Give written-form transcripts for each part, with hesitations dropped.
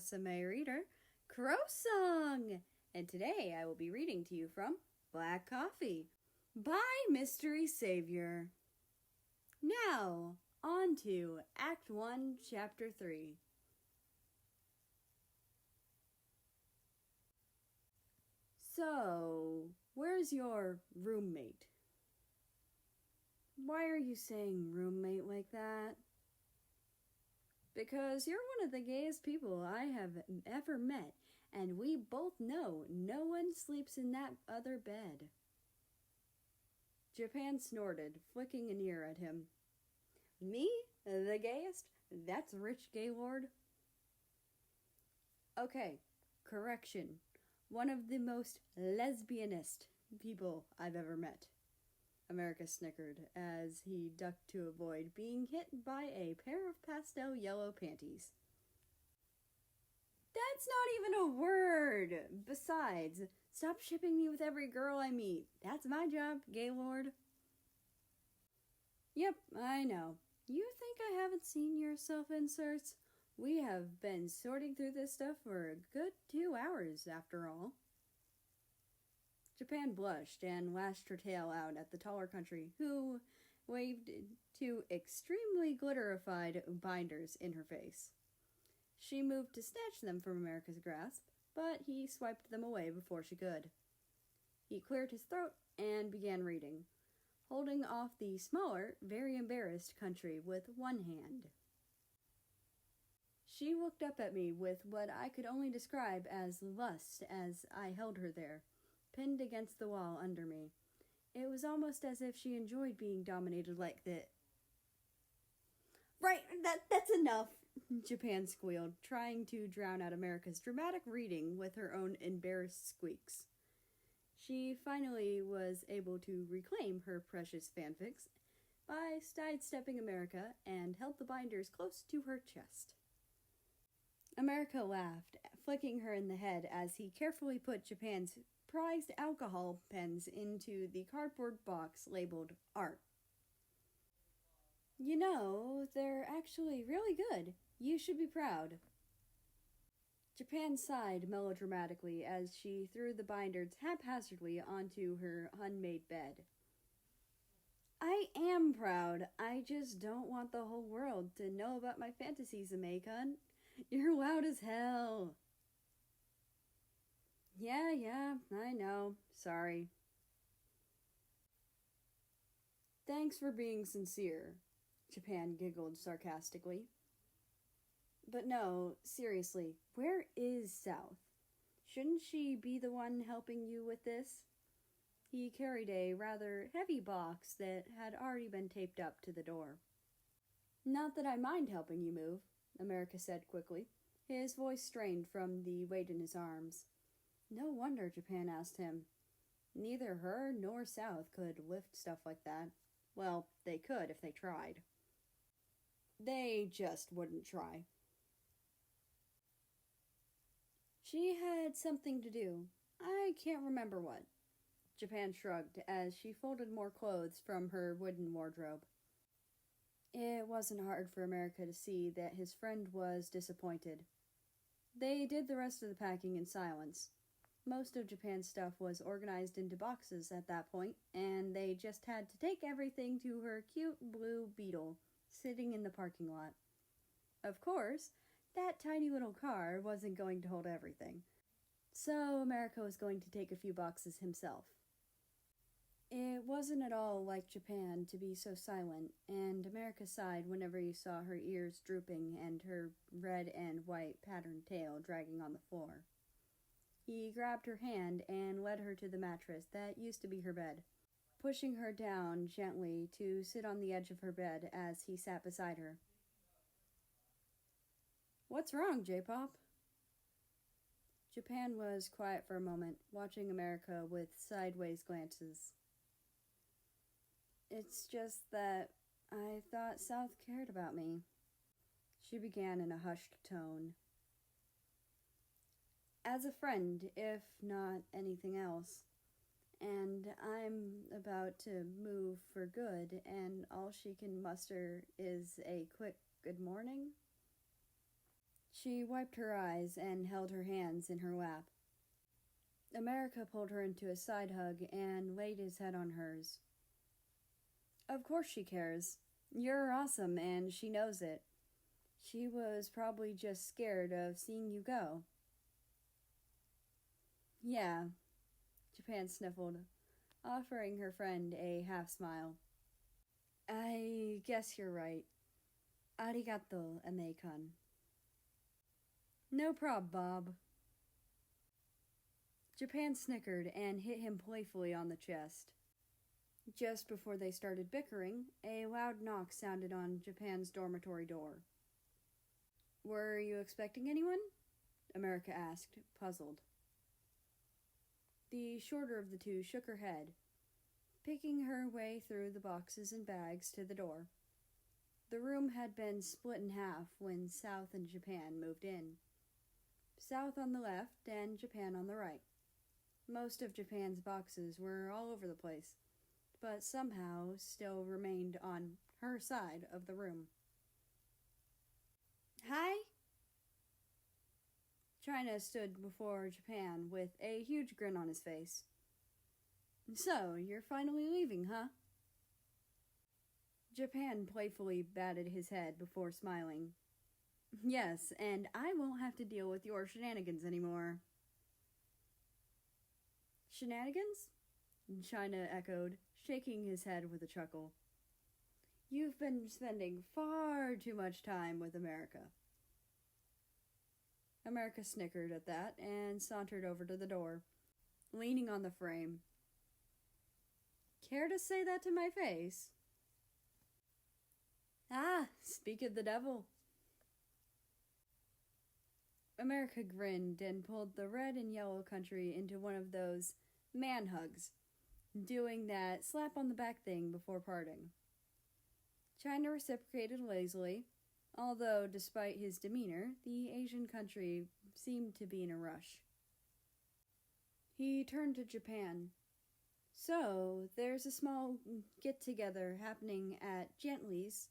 Rusame reader, Crow Song! And today I will be reading to you from Black Coffee by MysterySaviour. Now, on to Act 1, Chapter 3. So, where's your roommate? Why are you saying roommate like that? Because you're one of the gayest people I have ever met, and we both know no one sleeps in that other bed. Japan snorted, flicking an ear at him. Me? The gayest? That's rich Gaylord. Okay, correction. One of the most lesbianist people I've ever met. America snickered as he ducked to avoid being hit by a pair of pastel yellow panties. That's not even a word! Besides, stop shipping me with every girl I meet. That's my job, Gaylord. Yep, I know. You think I haven't seen your self-inserts? We have been sorting through this stuff for a good 2 hours, after all. Japan blushed and lashed her tail out at the taller country, who waved two extremely glitterified binders in her face. She moved to snatch them from America's grasp, but he swiped them away before she could. He cleared his throat and began reading, holding off the smaller, very embarrassed country with one hand. She looked up at me with what I could only describe as lust as I held her there, pinned against the wall under me. It was almost as if she enjoyed being dominated like that. Right, that's enough, Japan squealed, trying to drown out America's dramatic reading with her own embarrassed squeaks. She finally was able to reclaim her precious fanfics by sidestepping America and held the binders close to her chest. America laughed, flicking her in the head as he carefully put Japan's prized alcohol pens into the cardboard box labeled art. You know, they're actually really good. You should be proud. Japan sighed melodramatically as she threw the binders haphazardly onto her unmade bed. I am proud. I just don't want the whole world to know about my fantasies, Amekun. You're loud as hell. Yeah, I know. Sorry. Thanks for being sincere, Japan giggled sarcastically. But no, seriously, where is South? Shouldn't she be the one helping you with this? He carried a rather heavy box that had already been taped up to the door. Not that I mind helping you move, America said quickly, his voice strained from the weight in his arms. No wonder Japan asked him. Neither her nor South could lift stuff like that. Well, they could if they tried. They just wouldn't try. She had something to do. I can't remember what. Japan shrugged as she folded more clothes from her wooden wardrobe. It wasn't hard for America to see that his friend was disappointed. They did the rest of the packing in silence. Most of Japan's stuff was organized into boxes at that point, and they just had to take everything to her cute blue Beetle, sitting in the parking lot. Of course, that tiny little car wasn't going to hold everything, so America was going to take a few boxes himself. It wasn't at all like Japan to be so silent, and America sighed whenever he saw her ears drooping and her red and white patterned tail dragging on the floor. He grabbed her hand and led her to the mattress that used to be her bed, pushing her down gently to sit on the edge of her bed as he sat beside her. What's wrong, J-Pop? Japan was quiet for a moment, watching America with sideways glances. It's just that I thought South cared about me, she began in a hushed tone. As a friend, if not anything else. And I'm about to move for good, and all she can muster is a quick good morning. She wiped her eyes and held her hands in her lap. America pulled her into a side hug and laid his head on hers. Of course she cares. You're awesome, and she knows it. She was probably just scared of seeing you go. Yeah, Japan sniffled, offering her friend a half-smile. I guess you're right. Arigato, Ame-kun. No prob, Bob. Japan snickered and hit him playfully on the chest. Just before they started bickering, a loud knock sounded on Japan's dormitory door. Were you expecting anyone? America asked, puzzled. The shorter of the two shook her head, picking her way through the boxes and bags to the door. The room had been split in half when South and Japan moved in. South on the left and Japan on the right. Most of Japan's boxes were all over the place, but somehow still remained on her side of the room. Hi? China stood before Japan with a huge grin on his face. So, you're finally leaving, huh? Japan playfully batted his head before smiling. Yes, and I won't have to deal with your shenanigans anymore. Shenanigans? China echoed, shaking his head with a chuckle. You've been spending far too much time with America. America snickered at that and sauntered over to the door, leaning on the frame. Care to say that to my face? Ah, speak of the devil. America grinned and pulled the red and yellow country into one of those man hugs, doing that slap on the back thing before parting. China reciprocated lazily, although despite his demeanor, the Asian country seemed to be in a rush. He turned to Japan. So, there's a small get-together happening at Gently's.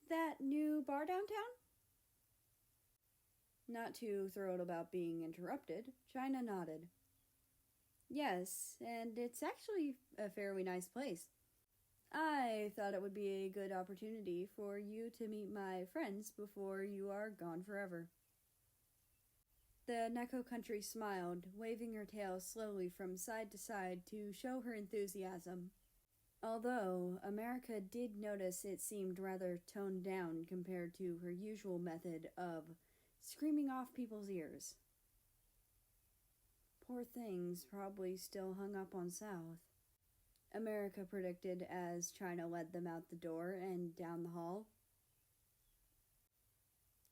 That new bar downtown? Not too thrilled about being interrupted, China nodded. Yes, and it's actually a fairly nice place. I thought it would be a good opportunity for you to meet my friends before you are gone forever. The Neko country smiled, waving her tail slowly from side to side to show her enthusiasm. Although America did notice it seemed rather toned down compared to her usual method of screaming off people's ears. Poor things probably still hung up on South, America predicted as China led them out the door and down the hall.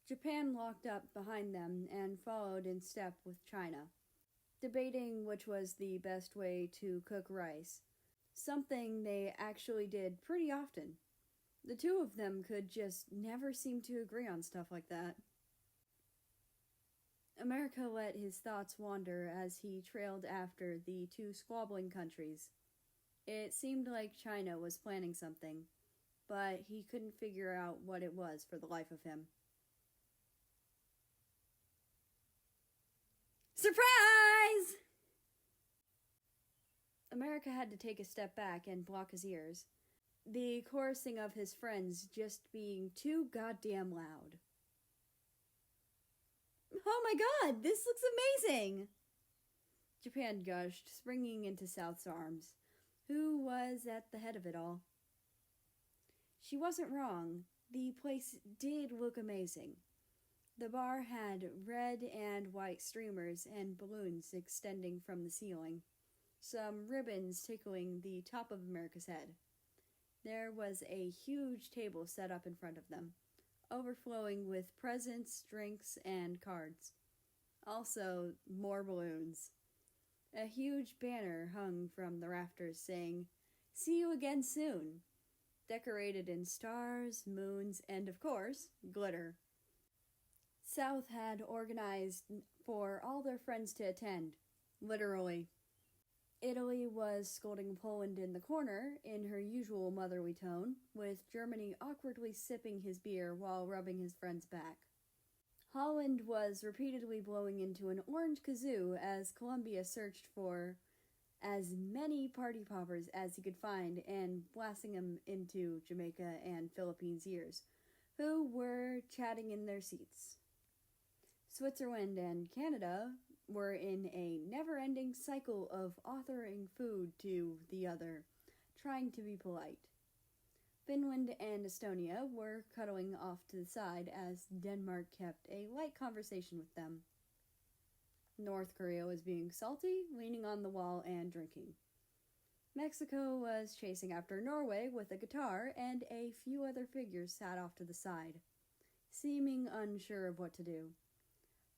Japan locked up behind them and followed in step with China, debating which was the best way to cook rice, something they actually did pretty often. The two of them could just never seem to agree on stuff like that. America let his thoughts wander as he trailed after the two squabbling countries. It seemed like China was planning something, but he couldn't figure out what it was for the life of him. Surprise! America had to take a step back and block his ears, the chorusing of his friends just being too goddamn loud. Oh my god, this looks amazing! Japan gushed, springing into South's arms, who was at the head of it all. She wasn't wrong. The place did look amazing. The bar had red and white streamers and balloons extending from the ceiling, some ribbons tickling the top of America's head. There was a huge table set up in front of them, overflowing with presents, drinks, and cards. Also, more balloons. A huge banner hung from the rafters saying, "See you again soon," decorated in stars, moons, and of course, glitter. South had organized for all their friends to attend, literally. Italy was scolding Poland in the corner in her usual motherly tone, with Germany awkwardly sipping his beer while rubbing his friend's back. Holland was repeatedly blowing into an orange kazoo as Colombia searched for as many party poppers as he could find and blasting them into Jamaica and Philippines' ears, who were chatting in their seats. Switzerland and Canada were in a never-ending cycle of offering food to the other, trying to be polite. Finland and Estonia were cuddling off to the side as Denmark kept a light conversation with them. North Korea was being salty, leaning on the wall and drinking. Mexico was chasing after Norway with a guitar, and a few other figures sat off to the side, seeming unsure of what to do.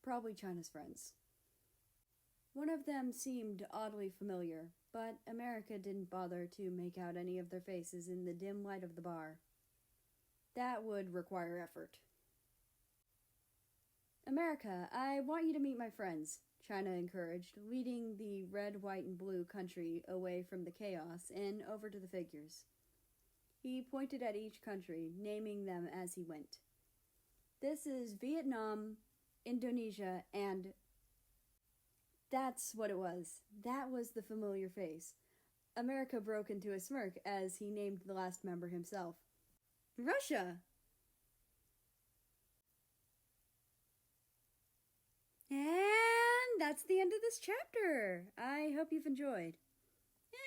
Probably China's friends. One of them seemed oddly familiar, but America didn't bother to make out any of their faces in the dim light of the bar. That would require effort. America, I want you to meet my friends, China encouraged, leading the red, white, and blue country away from the chaos and over to the figures. He pointed at each country, naming them as he went. This is Vietnam, Indonesia, and... That's what it was. That was the familiar face. America broke into a smirk as he named the last member himself. Russia! And that's the end of this chapter. I hope you've enjoyed.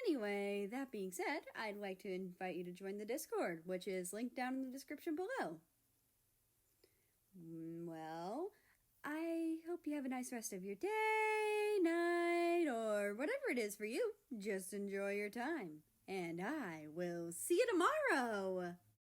Anyway, that being said, I'd like to invite you to join the Discord, which is linked down in the description below. Well, I hope you have a nice rest of your day, night, or whatever it is for you. Just enjoy your time. And I will see you tomorrow!